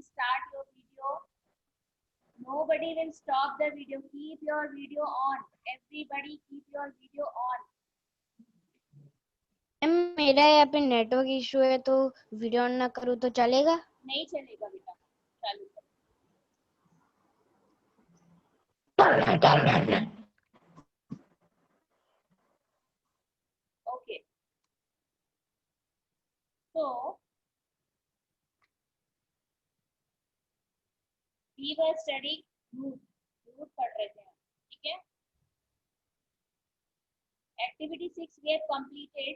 please start your video. Nobody will stop the video. Keep your video on. Everybody keep your video on. मेरा यहाँ पे network issue है तो video on ना करूँ तो चलेगा? नहीं चलेगा बेटा, चालू करो। ओके, तो we were studying root पढ़ रहे थे, ठीक है। Activity 6 we have completed.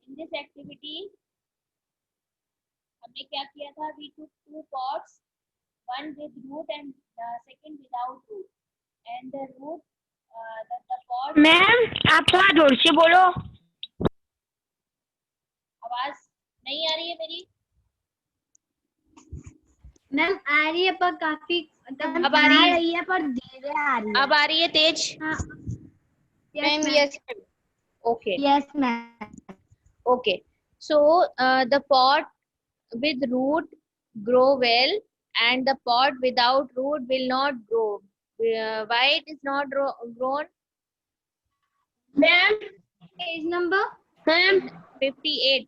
In this activity हमने क्या किया था? We took 2 pots, one with root and second without root, and the root the pot. Ma'am आप थोड़ा जोर से बोलो, आवाज नहीं आ रही है मेरी? मैम आ रही है पर काफी अब आ रही है पर धीरे आ रही है। अब आ रही है तेज? Ma'am yes okay yes ma'am. okay, so the pot with root grow well and the pot without root will not grow. Why it is not grown? Ma'am page number ma'am 58.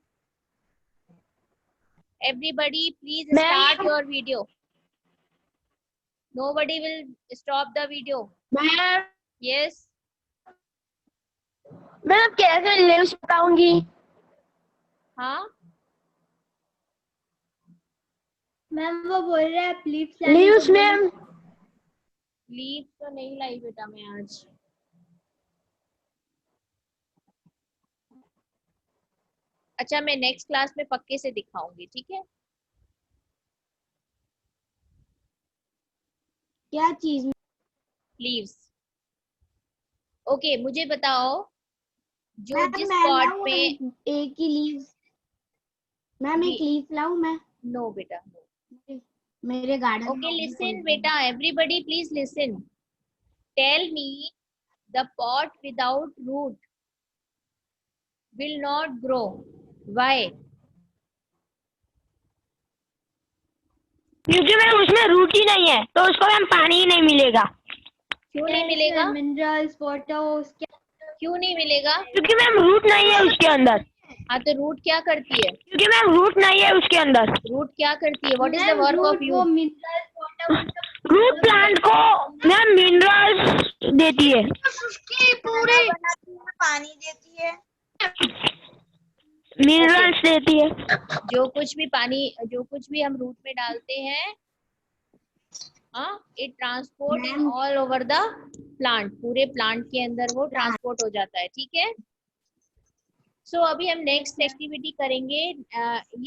Everybody please Ma'am. start your video. Nobody will stop the video. Ma'am Yes. Ma'am कैसे leaves बताऊंगी? हाँ ma'am वो बोल रहे हैं please leaves ma'am leave तो नहीं लाई बेटा मैं आज। अच्छा मैं नेक्स्ट क्लास में पक्के से दिखाऊंगी, ठीक है। क्या चीज? लीव्स। ओके मुझे बताओ जो मैम, जिस मैं पॉट लाऊं में एक ही लीव्स? मैम जी। एक लीफ लाऊं मैं? नो बेटा नो। मेरे गार्डन में Okay, भी listen, कोई- beta. Everybody, please listen. Tell me, the pot without root will not grow. Why? क्योंकि मैम उसमें रूट ही नहीं है तो उसको मैम पानी ही नहीं मिलेगा। क्यों नहीं मिलेगा? मिनरल्स फोटोस क्यों नहीं मिलेगा? क्योंकि मैम रूट नहीं है उसके अंदर। हाँ तो रूट क्या करती है? क्योंकि मैम रूट नहीं है उसके अंदर। रूट क्या करती है? What is the work of वो root? मिनरल्स रूट प्लांट को मैम मिनरल्स देती है। उसके पूरे पानी देती है। मिनरल्स देती है। जो कुछ भी हम रूट में डालते हैं, हाँ, it transport in all over the plant. पूरे प्लांट के अंदर वो ट्रांसपोर्ट हो जाता है, ठीक है। सो अभी हम नेक्स्ट एक्टिविटी करेंगे।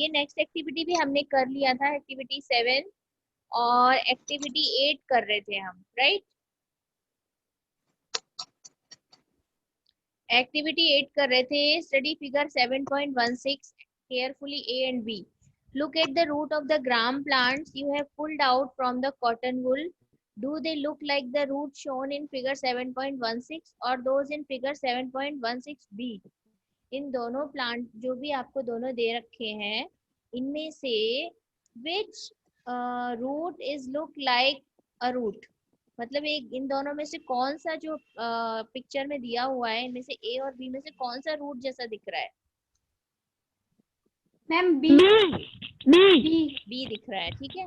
ये नेक्स्ट एक्टिविटी भी हमने कर लिया था, एक्टिविटी 7 और एक्टिविटी 8 कर रहे थे हम, राइट। एक्टिविटी 8 कर रहे थे। Study figure 7.16 carefully A and B. Look at the root of the gram plants you have pulled out from the cotton wool. Do they look like the root shown in figure 7.16 or those in figure 7.16B? इन दोनों plant जो भी आपको दोनों दे रखे हैं, इनमें से which root is look like a root? मतलब एक इन दोनों में से कौन सा जो पिक्चर में दिया हुआ है, इनमें से ए और बी में से कौन सा रूट जैसा दिख रहा है? मैम बी बी दिख रहा है, ठीक है।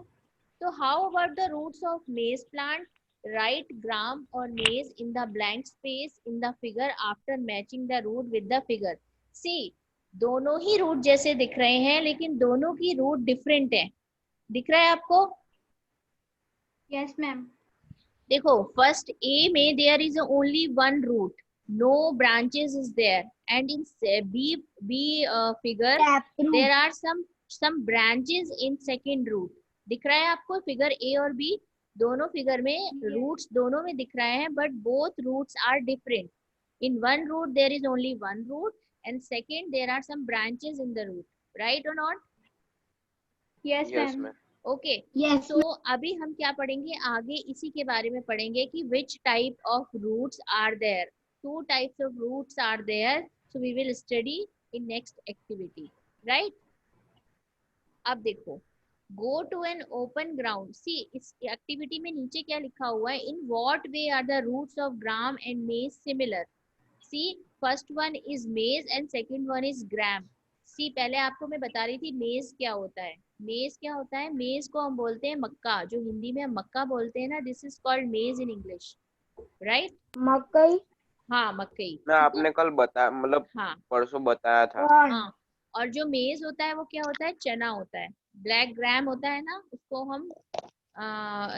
तो how about the roots of maize plant? Right gram और maize in the blank space in the figure after matching the root with the figure. See, दोनों ही रूट जैसे दिख रहे हैं लेकिन दोनों की रूट डिफरेंट है। दिख रहा है आपको? Yes ma'am. देखो फर्स्ट ए में there is only one root, no branches is there, and in B figure there are some branches in second root. दिख रहा है आपको फिगर ए और बी? दोनों फिगर में रूट्स दोनों में दिख रहे हैं, but both roots are different. In one root there is only one root and second there are some branches in the root, right और not? Yes ma'am. Okay yes तो अभी हम क्या पढ़ेंगे आगे, इसी के बारे में पढ़ेंगे कि which type of roots are there. 2 types of roots are there, so we will study in next activity, right? अब देखो go to an open ground. See इस एक्टिविटी में नीचे क्या लिखा हुआ है, in what way are the roots of gram and maize similar. See first one is maize and second one is gram. See पहले आपको मैं बता रही थी मेज क्या होता है। मेज क्या होता है, मेज को हम बोलते हैं मक्का, जो हिंदी में हम मक्का बोलते हैं ना, दिस इज कॉल्ड मेज इन इंग्लिश, राइट। मकई। हाँ मकई, मैं ठीक है। आपने कल बताया, मतलब हाँ परसों बताया था। हाँ, और जो मेज होता है वो क्या होता है, चना होता है। ब्लैक ग्राम होता है ना, उसको हम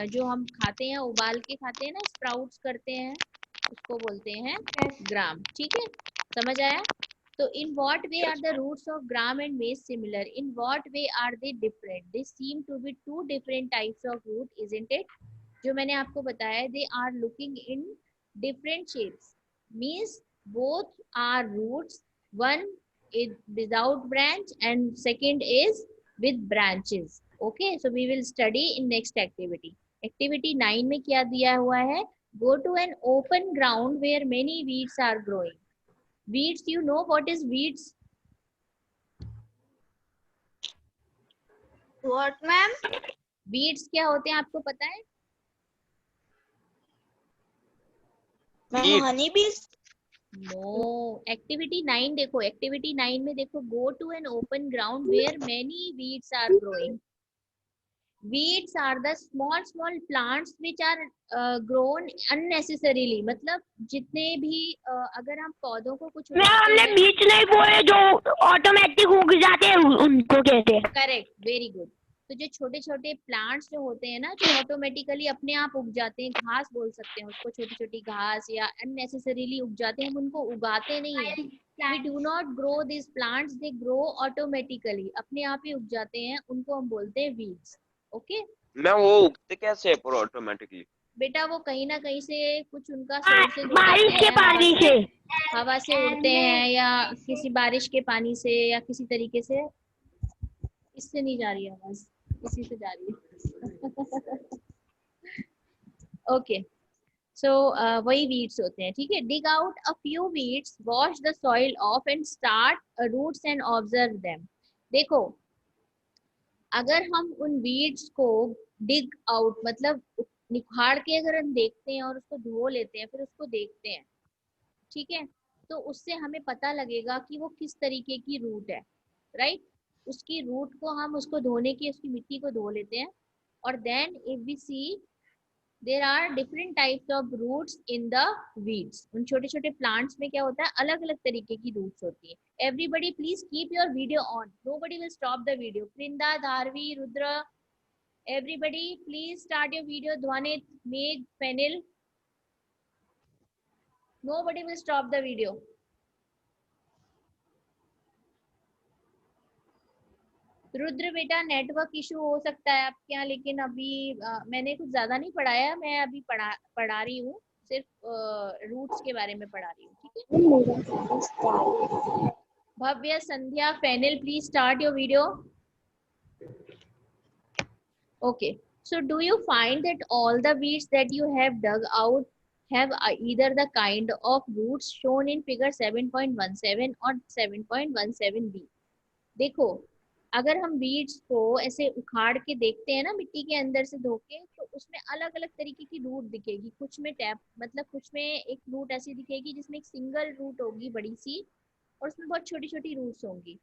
जो हम खाते हैं, उबाल के खाते हैं ना, स्प्राउट्स करते हैं, उसको बोलते हैं ग्राम, ठीक है, समझ आया। तो in what way are yes the ma'am. Roots of gram and maize similar, in what way are they different, they seem to be two different types of root, isn't it. जो मैंने आपको बताया, they are looking in different shapes, means both are roots, one is without branch and second is with branches. Okay, so we will study in next activity. Activity 9 में क्या दिया हुआ है, go to an open ground where many weeds are growing. Weeds, you know what is weeds? What, ma'am? Weeds क्या होते हैं आपको पता है? Weeds. honey bees. No. Activity 9 देखो, activity 9 में देखो, go to an open ground where many weeds are growing. Weeds are the small plants which are grown unnecessarily, मतलब जितने भी अगर हम पौधों को कुछ मैम उगाते हमने हैं। बीच नहीं बोले, जो ऑटोमेटिक उग जाते हैं उनको कहते हैं। Correct, very good. तो जो छोटे छोटे प्लांट्स जो होते हैं ना, जो ऑटोमेटिकली अपने आप उग जाते हैं, घास बोल सकते हैं उसको, छोटी छोटी घास या अननेसेसरीली उग जाते हैं, हम उनको उगाते नहीं है। We do not grow this plants, they grow automatically, अपने आप ही उग जाते हैं, उनको हम बोलते हैं वीड्स। ओके मैं वो उगते कैसे है पर ऑटोमेटिकली? बेटा, वो कहीं ना कहीं से कुछ उनका सोर्सेज हो बारिश जाते के हैं, पानी से। हवा से उड़ते हैं, या किसी बारिश के पानी से, या किसी तरीके से। इससे नहीं जा रही है आवाज, इसी से जा रही है। ओके, सो वही वीड्स होते हैं, ठीक है। Dig out a few weeds, wash the soil off and start roots and observe them. देखो, अगर हम उन वीड्स को डिग आउट मतलब निखार के अगर हम देखते हैं और उसको धो लेते हैं, फिर उसको देखते हैं, ठीक है, तो उससे हमें पता लगेगा कि वो किस तरीके की रूट है, राइट। उसकी रूट को हम उसको धोने की, उसकी मिट्टी को धो लेते हैं, और then if we see there are different types of roots in the weeds. उन छोटे छोटे प्लांट्स में क्या होता है, अलग अलग तरीके की रूट्स होती है। Everybody please keep your video on, nobody will stop the video. Vrinda, Dharavi, Rudra, everybody please start your video. Dhwanit, Meg, Fenil, nobody will stop the video. Rudra बेटा, नेटवर्क इशू हो सकता है आपके यहाँ, लेकिन अभी मैंने कुछ ज्यादा नहीं पढ़ाया, मैं अभी पढ़ा रही हूँ, सिर्फ रूट्स के बारे में पढ़ा रही हूँ, ठीक है। Bhavya, Sandhya, Fenil, please start your video. Okay, so do you find that all the weeds that you have dug out have either the kind of roots shown in figure 7.17 or 7.17b? देखो, अगर हम weeds को ऐसे उखाड़ के देखते हैं ना, मिट्टी के अंदर से धो के, तो उसमें अलग अलग तरीके की रूट दिखेगी। कुछ में टैप मतलब कुछ में एक रूट ऐसी दिखेगी जिसमें एक सिंगल रूट होगी बड़ी सी, और उसमें बहुत छोटी छोटी रूट्स होंगी,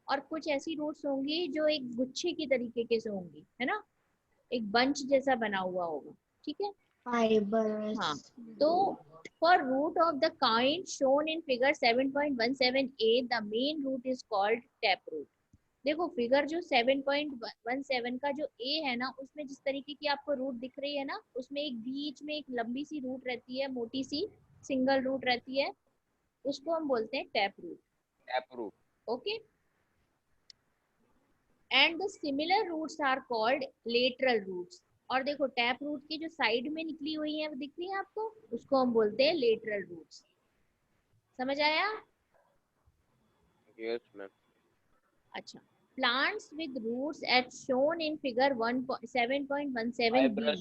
और कुछ ऐसी रूट्स होंगी जो एक गुच्छे की तरीके के से होंगी, है ना, एक बंच जैसा बना हुआ होगा, ठीक है। Fibers. हाँ, तो for root of the kind shown in figure 7.17a, the main root is called taproot. देखो, फिगर जो 7.17 का जो a है ना, उसमें जिस तरीके की आपको रूट दिख रही है ना, उसमें एक बीच में एक लंबी सी रूट रहती है, मोटी सी सिंगल रूट रहती है, उसको हम बोलते हैं tap root. Tap root. Okay, and the similar roots are called lateral roots. और देखो, टैप रूट की जो साइड में निकली हुई है, वो दिख रही है आपको, उसको हम बोलते हैं लेटरल रूट्स। समझ आया? Yes ma'am. अच्छा, plants with roots at shown in figure 7.17b,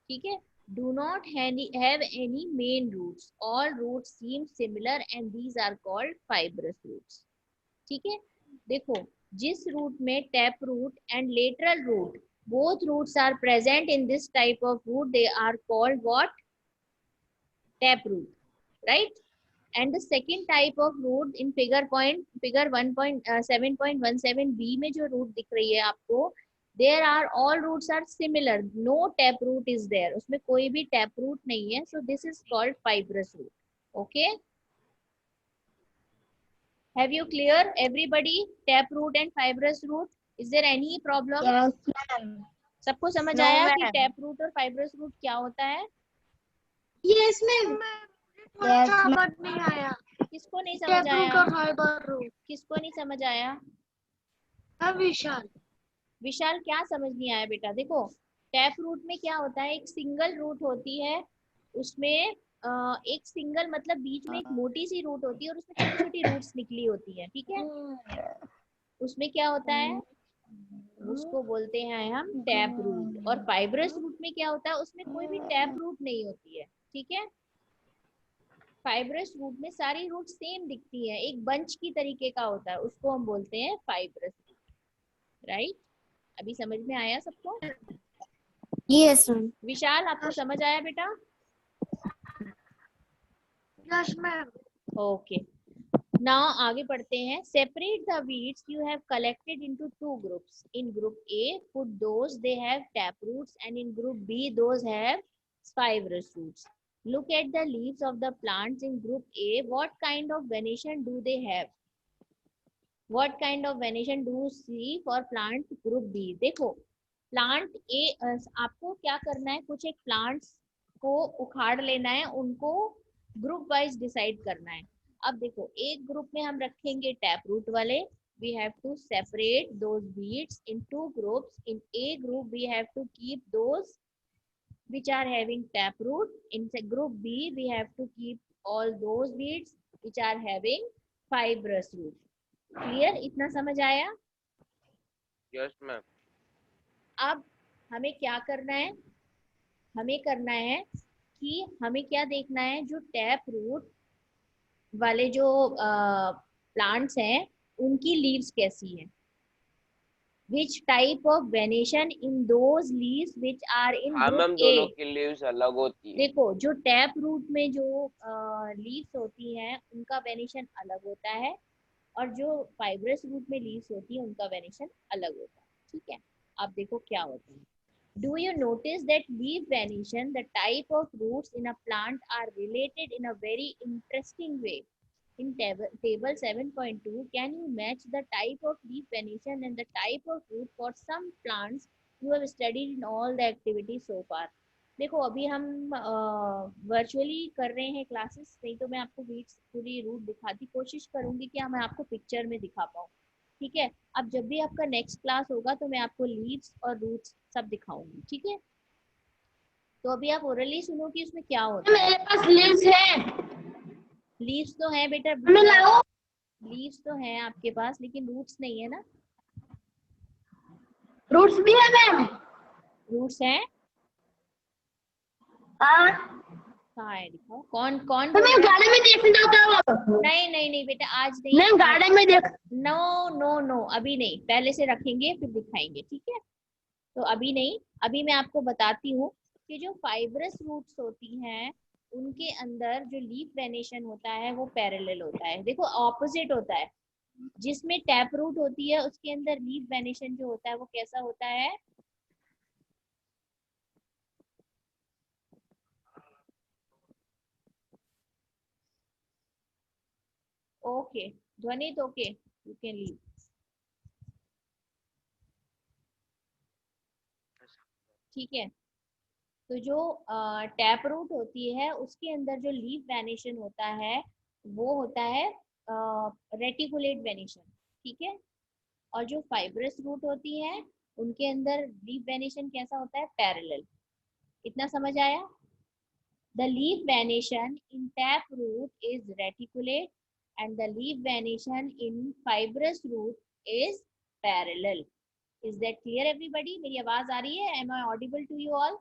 ठीक है, do not have any main roots, all roots seem similar and these are called fibrous roots, ठीक है। देखो, जिस रूट में tap root and lateral root both roots are present in this type of root, they are called what? Tap root, right? And the second type of root in figure 1.7.17b में जो root दिख रही है आपको, there are all roots are similar, no tap root is there, उसमें कोई भी tap root नहीं है, so this is called fibrous root. Okay, have you clear everybody tap root and fibrous root? Is there any problem? Yes, ma'am. सबको समझ No, आया कि ma'am. Tap root और फाइब्रस रूट क्या होता है? Yes, ma'am. Yes, ma'am. समझ नहीं आया। किसको नहीं समझ टैप रूट आया? और फाइबर रूट। किसको नहीं समझ आया? विशाल। विशाल क्या समझ नहीं आया बेटा? देखो टैप रूट में क्या होता है, एक सिंगल रूट होती है, उसमें एक सिंगल मतलब बीच में एक मोटी सी रूट होती है और उसमें छोटी छोटी रूट्स निकली होती है, ठीक है? उसमें क्या होता है, उसको बोलते हैं हम टैप रूट। और फाइब्रस रूट में क्या होता है, उसमें कोई भी टैप रूट नहीं होती है, ठीक है? फाइब्रस रूट में सारी रूट सेम दिखती है, एक बंच की तरीके का होता है, उसको हम बोलते हैं फाइब्रस रूट, राइट? अभी समझ में आया सबको? Yes, ma'am. विशाल आपको समझ आया बेटा? Yes ma'am. ओके, नाउ आगे बढ़ते हैं। Separate the weeds you have collected into two groups. In group A put those they have tap roots and in group B those have fibrous roots. Look at the leaves of the plants in group A. What kind of venation do they have? What kind of venation do you see for plant group B? देखो plant A, आपको क्या करना है, कुछ एक plants को उखाड़ लेना है, उनको ग्रुप वाइज डिसाइड करना है। अब देखो एक ग्रुप में हम रखेंगे टैप रूट वाले, we have to separate those weeds in two groups. In A group we have to keep those which are having tap root. In group B we have to keep all those weeds which are having fibrous root. Clear? इतना समझ आया? Yes ma'am. अब हमें क्या करना है, हमें करना है कि हमें क्या देखना है, जो टैप रूट वाले जो प्लांट्स हैं उनकी लीव्स कैसी हैं, which type of venation in those leaves which are in हाँ group मैम, A. दोनों की लीव्स अलग होती है। देखो जो टैप रूट में जो लीव्स होती हैं उनका वेनेशन अलग होता है, और जो फाइब्रस रूट में लीव्स होती है उनका वेनेशन अलग होता है, ठीक है? अब देखो क्या होता है। Do you notice that leaf venation, the type of roots in a plant, are related in a very interesting way? In table 7.2, can you match the type of leaf venation and the type of root for some plants you have studied in all the activities so far? देखो अभी हम virtually कर रहे हैं classes, नहीं तो मैं आपको पूरी रूट दिखाती, कोशिश करूंगी कि मैं आपको पिक्चर में दिखा पाऊँ, ठीक है? अब जब भी आपका नेक्स्ट क्लास होगा तो मैं आपको लीव्स और रूट्स सब दिखाऊंगी, ठीक है? तो अभी आप ओरली सुनो कि उसमें क्या होता है। मेरे पास लीव्स है। लीव्स तो है बेटा, मैं लाऊं? लीव्स तो है आपके पास, लेकिन रूट्स नहीं है ना। रूट्स भी है मैम। रूट्स हैं? हाँ। कहाँ है, दिखाओ। कौन कौन तो बोल मैं रहा है? गार्डन में देखने जाता हूँ। नहीं नहीं नहीं बेटा, आज नहीं। मैं गार्डन में देख। नो नो नो, अभी नहीं, पहले से रखेंगे फिर दिखाएंगे, ठीक है? तो अभी नहीं, अभी मैं आपको बताती हूँ कि जो फाइब्रस रूट्स होती हैं उनके अंदर जो लीफ वेनेशन होता है वो पैरेलल होता है। देखो ऑपोजिट होता है, जिसमें टैप रूट होती है उसके अंदर लीफ वेनेशन जो होता है वो कैसा होता है? Okay Dhvanit, okay you can leave. ठीक है, तो जो टैप रूट होती है उसके अंदर जो लीफ वेनेशन होता है वो होता है रेटिकुलेट वेनेशन, ठीक है? और जो फाइब्रस रूट होती है उनके अंदर लीफ वेनेशन कैसा होता है? पैरेलल। इतना समझ आया? The leaf venation in tap root is reticulate and the leaf venation in fibrous root is parallel. Is that clear everybody? मेरी आवाज आ रही है? Am I audible to you all?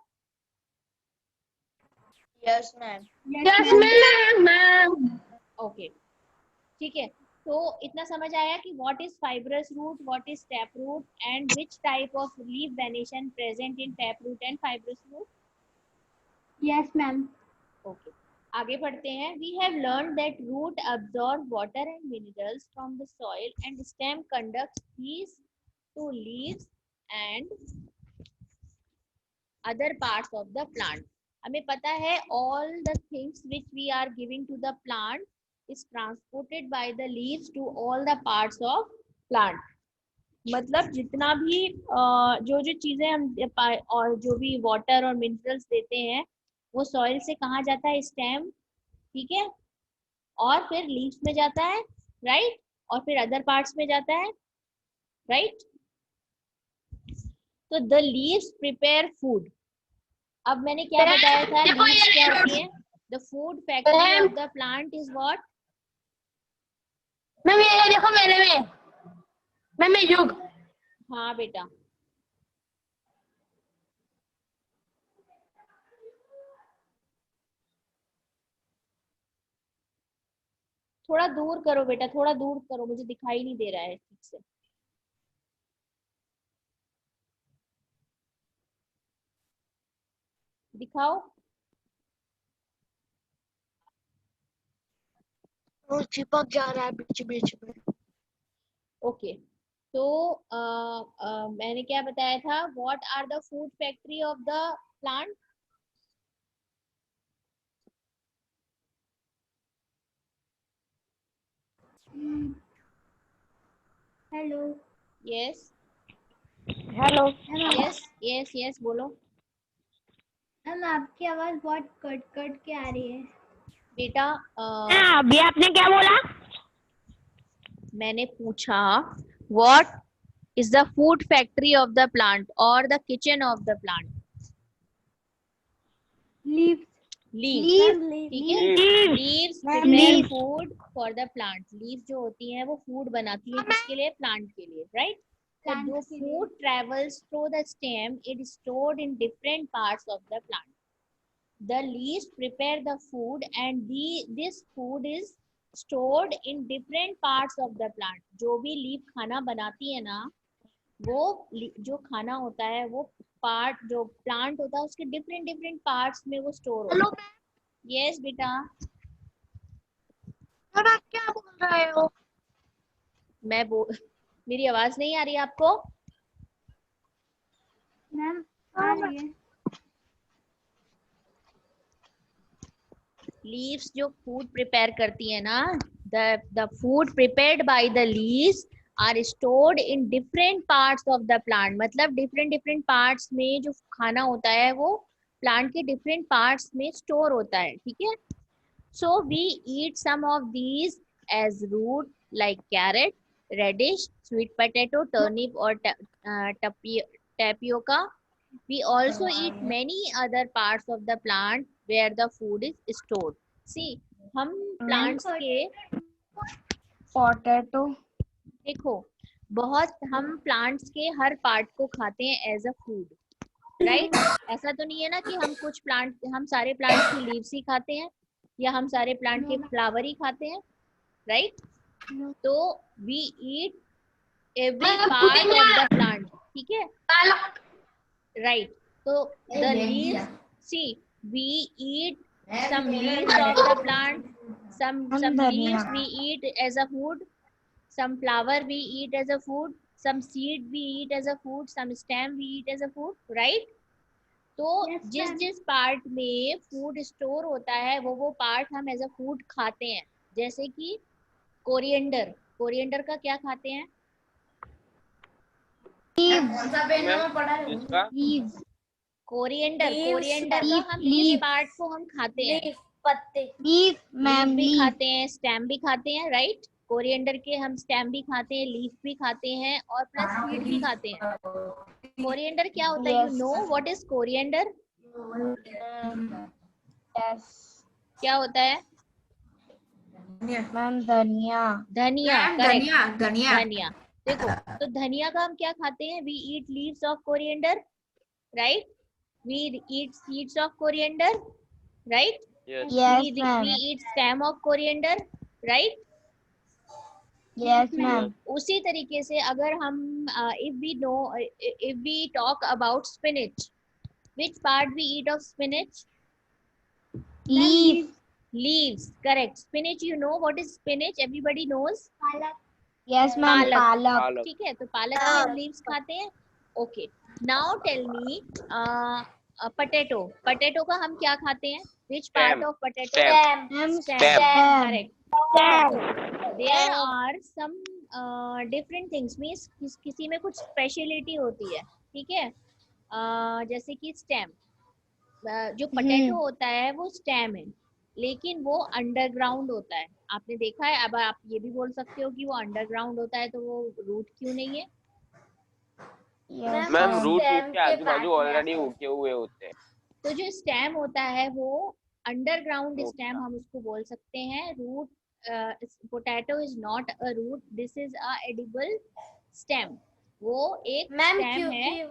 Yes, ma'am. Yes ma'am. Okay ठीक है, तो इतना समझ आया कि what is fibrous root, what is taproot, and which type of leaf venation present in taproot and fibrous root? Yes, ma'am. Okay. आगे पढ़ते हैं. We have learned that root absorb water and minerals from the soil and stem conducts these to leaves and other parts of the plant. हमें पता है all the things which we are giving to the plant is transported by the leaves to all the parts of plant. मतलब जितना भी जो जो चीजें हम और जो भी वाटर और मिनरल्स देते हैं वो सॉइल से कहाँ जाता है? स्टेम, ठीक है, और फिर लीव्स में जाता है, राइट, और फिर अदर पार्ट्स में जाता है, राइट. तो द लीव्स प्रिपेयर फूड. अब मैंने क्या बताया था? लीव्स क्या होती है? The food factory of the plant is what? Ma'am ये देखो मेरे में, मैम ये युग. हाँ बेटा, थोड़ा दूर करो बेटा, थोड़ा दूर करो, मुझे दिखाई नहीं दे रहा है ठीक से. दिखाओ. वो चिपक जा रहा है बीच बीच में. ओके. तो मैंने क्या बताया था? What are the food factory of the plant? Hello. Yes hello. Yes yes yes बोलो मैम आपकी आवाज बहुत कट कट के आ रही है. बेटा. अभी आपने क्या बोला? मैंने पूछा what is the food factory of the plant और the kitchen of the plant? Leaves. Leaves, Leaves. ठीक है. Leaves. Leaves Ma'am, prepare leaves. Food for the plant. Leaves जो होती हैं वो फूड बनाती है किसके लिए? प्लांट के लिए, राइट. So Plant the के लिए. food travels through the stem. It is stored in different parts of the plant. The leaves prepare the food, and this food is stored in different parts of the plant. जो भी leaf खाना बनाती है ना, वो जो खाना होता है वो पार्ट जो प्लांट होता है उसके डिफरेंट डिफरेंट पार्ट्स में वो स्टोर होता है. यस बेटा. मैम आप क्या बोल रहे हो? मेरी आवाज नहीं आ रही है आपको? मैम आ रही है. लीव्स जो फूड प्रिपेयर करती है ना, the food prepared by the leaves are stored in different parts of the plant. मतलब डिफरेंट डिफरेंट पार्ट्स में जो खाना होता है वो प्लांट के डिफरेंट पार्ट्स में स्टोर होता है, ठीक है. So we eat some of these as root like carrot, radish, sweet potato, turnip और tapioca. We also eat many other parts of the plant where the food is stored. See, हम plants के potato. देखो बहुत हम plants के हर part को खाते हैं एज अ फूड, राइट. ऐसा तो नहीं है ना कि हम सारे प्लांट्स की लीव्स ही खाते हैं या हम सारे प्लांट के फ्लावर ही खाते हैं, राइट. तो we eat every part of the plant, ठीक है, राइट. तो the leaves, see we eat some leaves of the plant, some leaves we eat as a food, some flower we eat as a food, some seed we eat as a food, some stem we eat as a food, right. तो Yes, जिस ma'am. जिस part में food store होता है वो part हम as a food खाते हैं. जैसे कि कोरिएंडर, कोरिएंडर का क्या खाते हैं? इसका लीव्स. कोरिएंडर, Leaves, कोरिएंडर का leaf, हम leaf. किस पार्ट को हम खाते हैं? पत्ते. Leaf ma'am. लीफ भी लीफ. खाते हैं, स्टेम भी खाते हैं, राइट. कोरिएंडर के हम स्टेम भी खाते हैं, लीफ भी खाते हैं और प्लस सीड भी खाते हैं. कोरिएंडर क्या होता है? You know what is coriander? Yes क्या होता है? मैम. धनिया. धनिया, करेक्ट. धनिया. धनिया. देखो तो धनिया का हम क्या खाते हैं? We eat leaves of coriander, right. We eat seeds of coriander, right. Yes. Yes, we ma'am. eat stem of coriander, right. Yes, ma'am. उसी तरीके से अगर हम if we talk about spinach, which part we eat of spinach? Leaf. Leaves, correct. Spinach, you know what is spinach? Everybody knows. पालक। Yes, ma'am. पालक। पालक. पालक। ठीक है, तो पालक के हम लीव्स खाते हैं। Okay, now tell me potato. Potato का हम क्या खाते हैं? Which part of potato? Ma'am, Stem. stem. Correct. There are some different things, means किसी में कुछ स्पेशलिटी होती है, ठीक है। जैसे कि स्टेम, जो पोटैटो होता है वो स्टेम है, लेकिन वो अंडरग्राउंड होता है। आपने देखा है? अब आप ये भी बोल सकते हो कि वो अंडरग्राउंड होता है, तो वो रूट क्यों नहीं है? Yes, ma'am ma'am. रूट के आजू बाजू ऑलरेडी उगे हुए होते हैं। तो जो स्टेम होता है वो अंडरग्राउंड Okay. स्टेम हम उसको बोल सकते हैं। Root, potato is not a root, this is a edible stem. वो एक स्टेम है।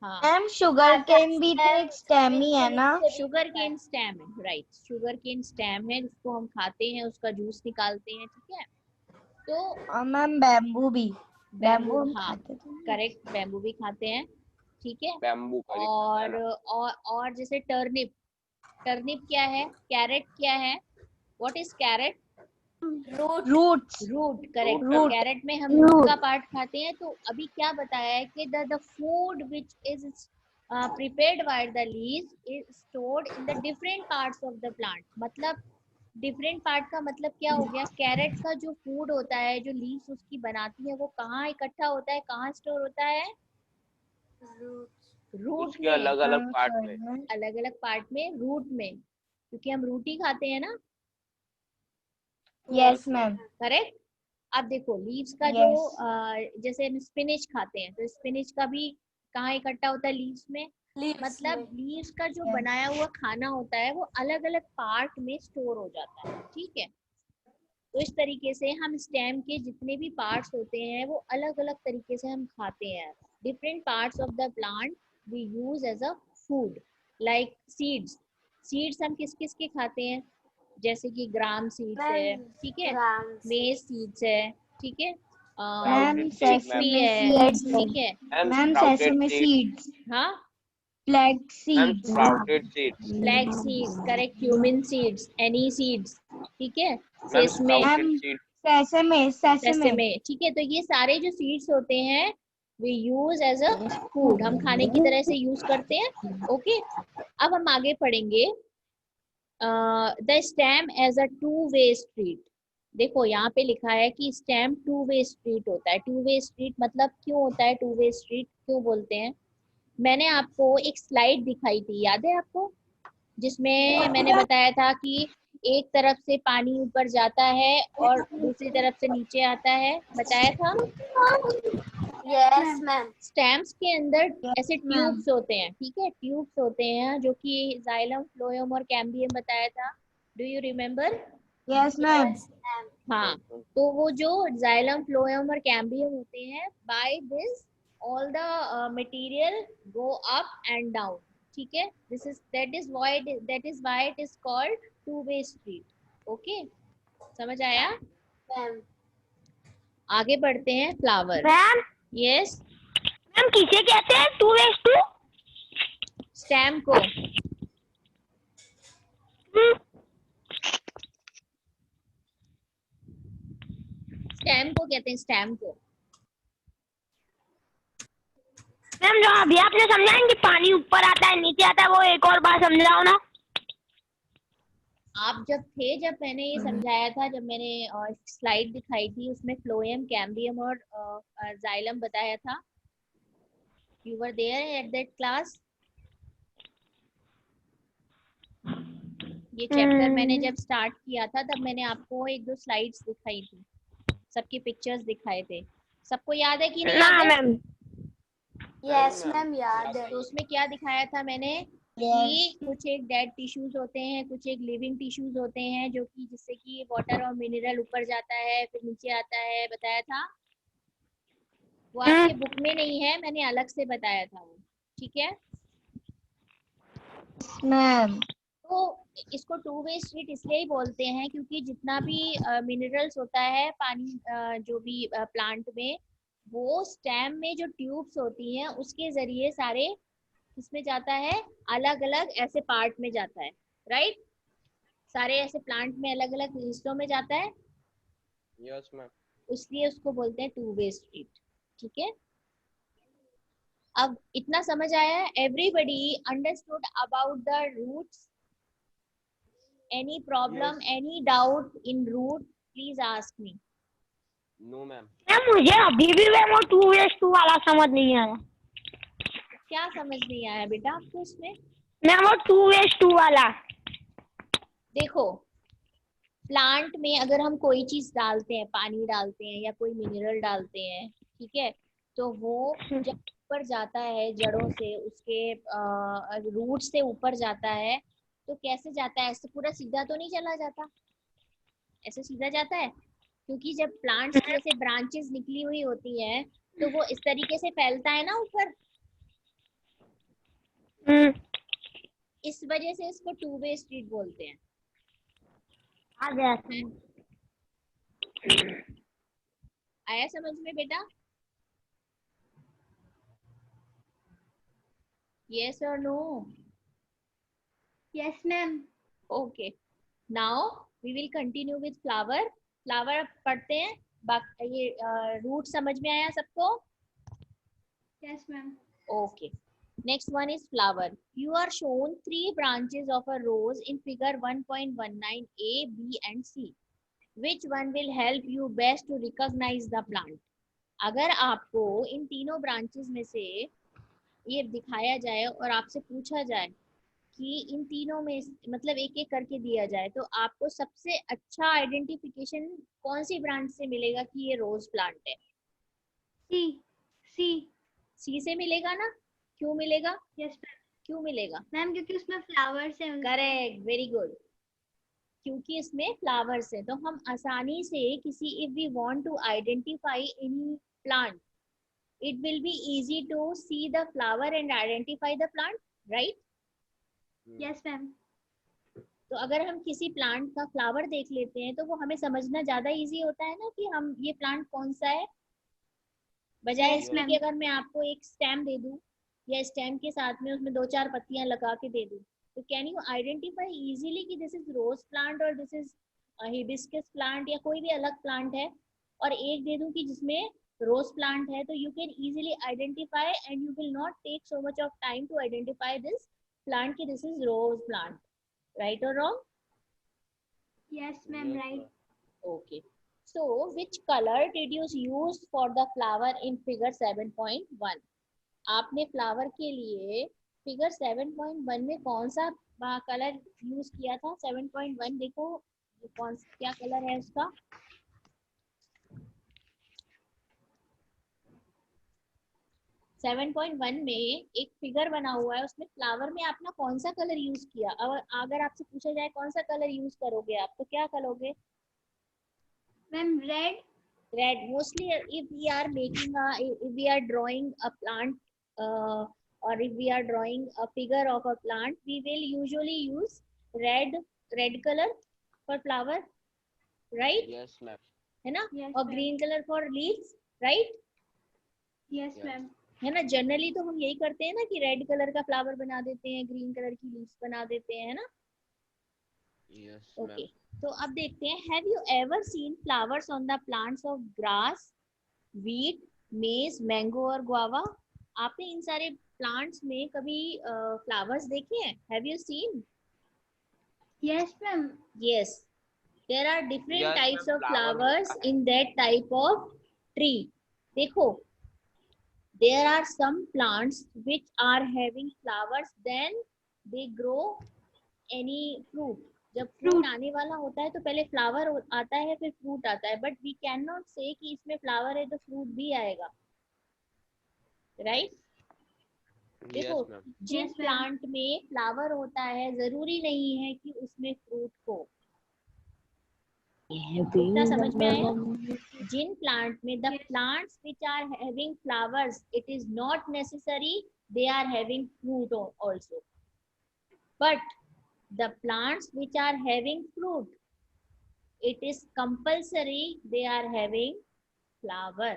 हाँ, मैम शुगर केन भी तो एक स्टेम ही है ना? शुगर केन स्टेम है, राइट। शुगर केन स्टेम है जिसको हम खाते हैं, उसका जूस निकालते हैं, ठीक है। तो और मैम बैम्बू भी। बैम्बू, हम हाँ खाते थे। करेक्ट, बैम्बू भी खाते हैं, ठीक है। बैम्बू का और जैसे टर्निप, टर्निप क्या है? कैरेट क्या है? What is carrot? Roots. Root, correct. Root. Carrot में हम रूट का पार्ट खाते हैं। तो अभी क्या बताया है कि the food which is prepared by the leaves is stored in the different parts of the plant। मतलब डिफरेंट पार्ट का मतलब क्या हो गया? कैरेट का जो फूड होता है, जो लीव्स उसकी बनाती है, वो कहाँ इकट्ठा होता है, कहाँ स्टोर होता है? रूट उसके में, अलग अलग पार्ट में। अलग अलग पार्ट में, रूट में, क्योंकि हम रोटी खाते हैं ना, Yes, ma'am. करेक्ट। अब देखो लीव्स का Yes. जो जैसे हम स्पिनिच खाते हैं, तो स्पिनिच का भी कहाँ इकट्ठा होता है? लीव्स में। मतलब लीव्स का जो Yes. बनाया हुआ खाना होता है वो अलग अलग पार्ट में स्टोर हो जाता है, ठीक है। तो इस तरीके से हम स्टेम के जितने भी पार्ट्स होते हैं वो अलग अलग तरीके से हम खाते हैं। Different parts of the plant we use as a food, like seeds. Seeds हम किस किस के खाते हैं? जैसे कि ग्राम सीड्स है, ठीक है, मेज सीड्स है, ठीक है, मैम चिकपी sesame है, seeds. ठीक है। Ma'am sesame seeds. हाँ, Flax seeds. Sprouted seeds. Flax seeds, correct. Cumin seeds, any seeds, ठीक है। Ma'am sesame, sprouted seeds. Sesame. Sesame, ठीक है। तो ये सारे जो सीड्स होते हैं we use as a food, हम खाने की तरह से यूज करते हैं, ओके। अब हम आगे पढ़ेंगे the stem as a two way street. देखो यहाँ पे लिखा है कि स्टेम टू वे स्ट्रीट होता है। टू वे स्ट्रीट मतलब क्यों होता है? टू वे स्ट्रीट क्यों बोलते हैं? मैंने आपको एक स्लाइड दिखाई थी, याद है आपको? जिसमें मैंने बताया था कि एक तरफ से पानी ऊपर जाता है और दूसरी तरफ से नीचे आता है, बताया था। Yes ma'am. स्टेम्स के अंदर ऐसे Yes, ma'am. ट्यूब्स होते हैं, ठीक है, ट्यूब्स होते हैं, जो कि जाइलम, फ्लोएम और कैम्बियम बताया था। Do you remember? Yes, ma'am. हाँ, तो वो जो जाइलम, फ्लोएम और कैम्बियम होते हैं, by this all the material go up and down, ठीक है। This is that is why it is called two way street, okay. समझ आया? आगे बढ़ते हैं। Flower, ma'am yes. मैम किसे कहते हैं 2:2? स्टेम को, स्टेम को कहते हैं, स्टेम को। मैम जो अभी आपने समझाया कि पानी ऊपर आता है नीचे आता है, वो एक और बार समझाओ ना। आप जब थे, जब मैंने ये समझाया था, जब मैंने स्लाइड दिखाई थी, उसमें फ्लोएम, कैम्बियम और जाइलम बताया था। You were there at that class? ये चैप्टर मैंने जब स्टार्ट किया था, तब मैंने आपको एक दो स्लाइड्स दिखाई थी, सबके पिक्चर्स दिखाए थे। सबको याद है कि नहीं ना याद है? मैम। यस मैम याद है। तो उसमें क्या दिखाया था मैंने कि कुछ एक डेड टिश्यूज होते हैं, कुछ एक लिविंग टिश्यूज होते हैं, जो कि जिससे कि वाटर और मिनरल ऊपर जाता है फिर नीचे आता है, बताया था। वो आपके बुक में नहीं है, मैंने अलग से बताया था वो, ठीक है। मैम तो इसको टू वे स्ट्रीट इसलिए ही बोलते हैं क्योंकि जितना भी मिनरल्स होता है पानी जो भी प्लांट में, वो स्टेम में जो ट्यूब्स होती हैं उसके जरिए सारे किसमें जाता है, अलग अलग ऐसे पार्ट में जाता है, राइट। सारे ऐसे प्लांट में अलग अलग हिस्सों में जाता है, यस मैम। इसलिए उसको बोलते हैं टू वे स्ट्रीट। ठीक है, अब इतना समझ आया है? Everybody understood about the roots? Any problem, any doubt in root, please ask me. No ma'am. Ma'am मुझे अभी भी मैम वो 2:2 वाला समझ नहीं आया। क्या समझ नहीं आया बेटा आपको इसमें? मैम वो 2:2 वाला। देखो, प्लांट में अगर हम कोई चीज डालते हैं, पानी डालते हैं या कोई मिनरल डालते हैं, ठीक है, तो वो जब ऊपर जाता है जड़ों से, उसके रूट से ऊपर जाता है, तो कैसे जाता है? ऐसे पूरा सीधा तो नहीं चला जाता, ऐसे सीधा जाता है? क्योंकि जब प्लांट्स की ऐसे ब्रांचेस निकली हुई होती हैं तो वो इस तरीके से फैलता है ना ऊपर, इस वजह से इसको टू वे स्ट्रीट बोलते हैं। आ गया। आया समझ में बेटा? यस और no? Yes, ma'am. Okay, now we will continue with flower. Flower पढ़ते हैं। ये रूट समझ में आया सबको? Yes, ma'am. Okay. Next one is flower. You are shown 3 branches of a rose in figure 1.19 A, B and C. Which one will help you best to recognize the plant? अगर आपको इन तीनों branches में से ये दिखाया जाए और आपसे पूछा जाए कि इन तीनों में मतलब एक एक करके दिया जाए, तो आपको सबसे अच्छा आइडेंटिफिकेशन कौन सी ब्रांच से मिलेगा कि ये रोज प्लांट है? C. C. सी से मिलेगा ना? क्यों मिलेगा? Yes, ma'am. क्यों मिलेगा? मैम क्योंकि उसमें फ्लावर्स हैं। Correct, very good. क्योंकि इसमें फ्लावर्स है तो हम आसानी से किसी, if we want to identify any plant, it will be easy to see the flower and identify the plant, right? Yes, ma'am. तो अगर हम किसी प्लांट का फ्लावर देख लेते हैं तो वो हमें समझना ज्यादा इजी होता है ना कि हम ये प्लांट कौन सा है, बजाय Yes, इसमें ma'am. कि अगर मैं आपको एक स्टेम दे दूं या स्टेम के साथ में उसमें 2-4 पत्तियां लगा के दे दूं, तो कैन यू आइडेंटिफाई इजीली कि दिस इज रोज प्लांट और दिस इज हिबिस्कस प्लांट या कोई भी अलग प्लांट है? और एक दे दूं कि जिसमें रोज प्लांट है, तो you can easily identify and you will not take so much of time to identify this plant कि this is rose plant, right और wrong? Yes, ma'am. Right. Okay. So, which color did you use for the flower in figure 7.1? आपने flower के लिए figure 7.1 में कौन सा colour use किया था? 7.1 देखो कौन क्या कलर है उसका? सेवन पॉइंट वन में एक फिगर बना हुआ है, उसमें फ्लावर में आपने कौन सा कलर यूज किया? और अगर आपसे पूछा जाए कौन सा कलर यूज करोगे आप, तो क्या करोगे? Ma'am, red. Red. Mostly if we are making if we are drawing a plant or if we are drawing a figure of a plant, we will usually use red color for flower, right? Yes ma'am. है ना? Yes, और ma'am. green color for leaves, right? Yes, Yes. ma'am. है ना? Generally तो हम यही करते हैं ना कि रेड कलर का फ्लावर बना देते हैं, ग्रीन कलर की लीव्स बना देते हैं, है ना? Yes okay, ma'am. तो अब देखते हैं, have you ever seen flowers on the plants of grass, wheat, maize, mango और गुआवा? आपने इन सारे प्लांट्स में कभी फ्लावर्स देखे हैं? Have you seen? Yes, ma'am. Yes, there are different Yes, types ma'am, of flower flowers होता है। In that type of tree. देखो, there are some plants which are having flowers, then they grow any fruit. जब fruit आने वाला होता है तो पहले फ्लावर आता है फिर फ्रूट आता है, बट वी कैन नॉट से कि इसमें फ्लावर है तो फ्रूट भी आएगा, राइट? देखो, यस मैम। जिन Yes, ma'am. प्लांट में फ्लावर होता है जरूरी नहीं है कि उसमें फ्रूट हो। इतना समझ में आया? जिन प्लांट में the plants which are having flowers, it is not necessary they are having fruit also, but The plants which are having fruit, it is compulsory they are having flower.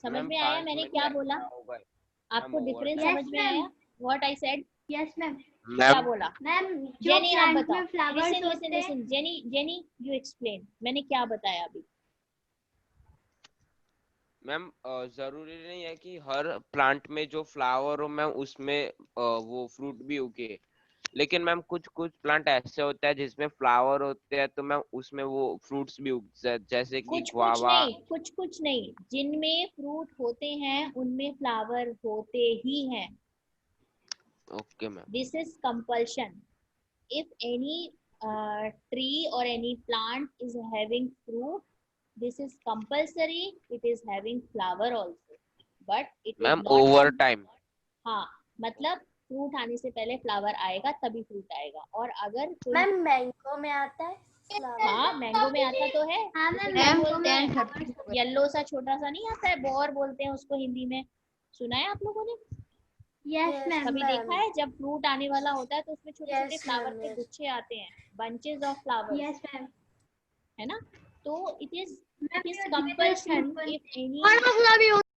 समझ ma'am में आया पांच मैंने में क्या क्या बोला? होगा? आपको over डिफरेंस time. समझ Yes, में ma'am. आया? What I said? Yes ma'am क्या मैम बोला? मैम जो जेनी आप प्लांट बताओ. में फ्लावर्स Listen, होते हैं जेनी you explain. मैंने क्या बताया अभी? मैम जरूरी नहीं है कि हर प्लांट में जो फ्लावर हो मैम उसमें वो फ्रूट भी उगे, लेकिन मैम कुछ कुछ प्लांट ऐसे होते हैं जिसमें फ्लावर होते हैं तो मैम उसमें वो फ्रूट्स भी जैसे कि कुछ गुआवा। नहीं, जिनमें फ्रूट होते हैं उनमें फ्लावर होते ही हैं. Okay ma'am. This is compulsion. If any tree or any plant is having fruit, this is compulsory. It is having flower also, but it is ma'am not. Over time. हाँ, मतलब fruit आने से पहले flower आएगा तभी fruit आएगा. और अगर कोई मैम मैंगो में आता है हाँ मैंगो में आता तो है. हाँ उसे मैम क्या मैंगो बोलते में हैं? येलो सा छोटा सा नहीं आता है, बोर बोलते हैं उसको हिंदी में. सुना है आप लोगों ने? यस मैम कभी देखा है जब फ्रूट आने वाला होता है तो उसमें छोटे छोटे Yes, फ्लावर ma'am, के yes. गुच्छे आते हैं, bunches of flowers, yes ma'am है ना? तो it is ma'am compulsion. If any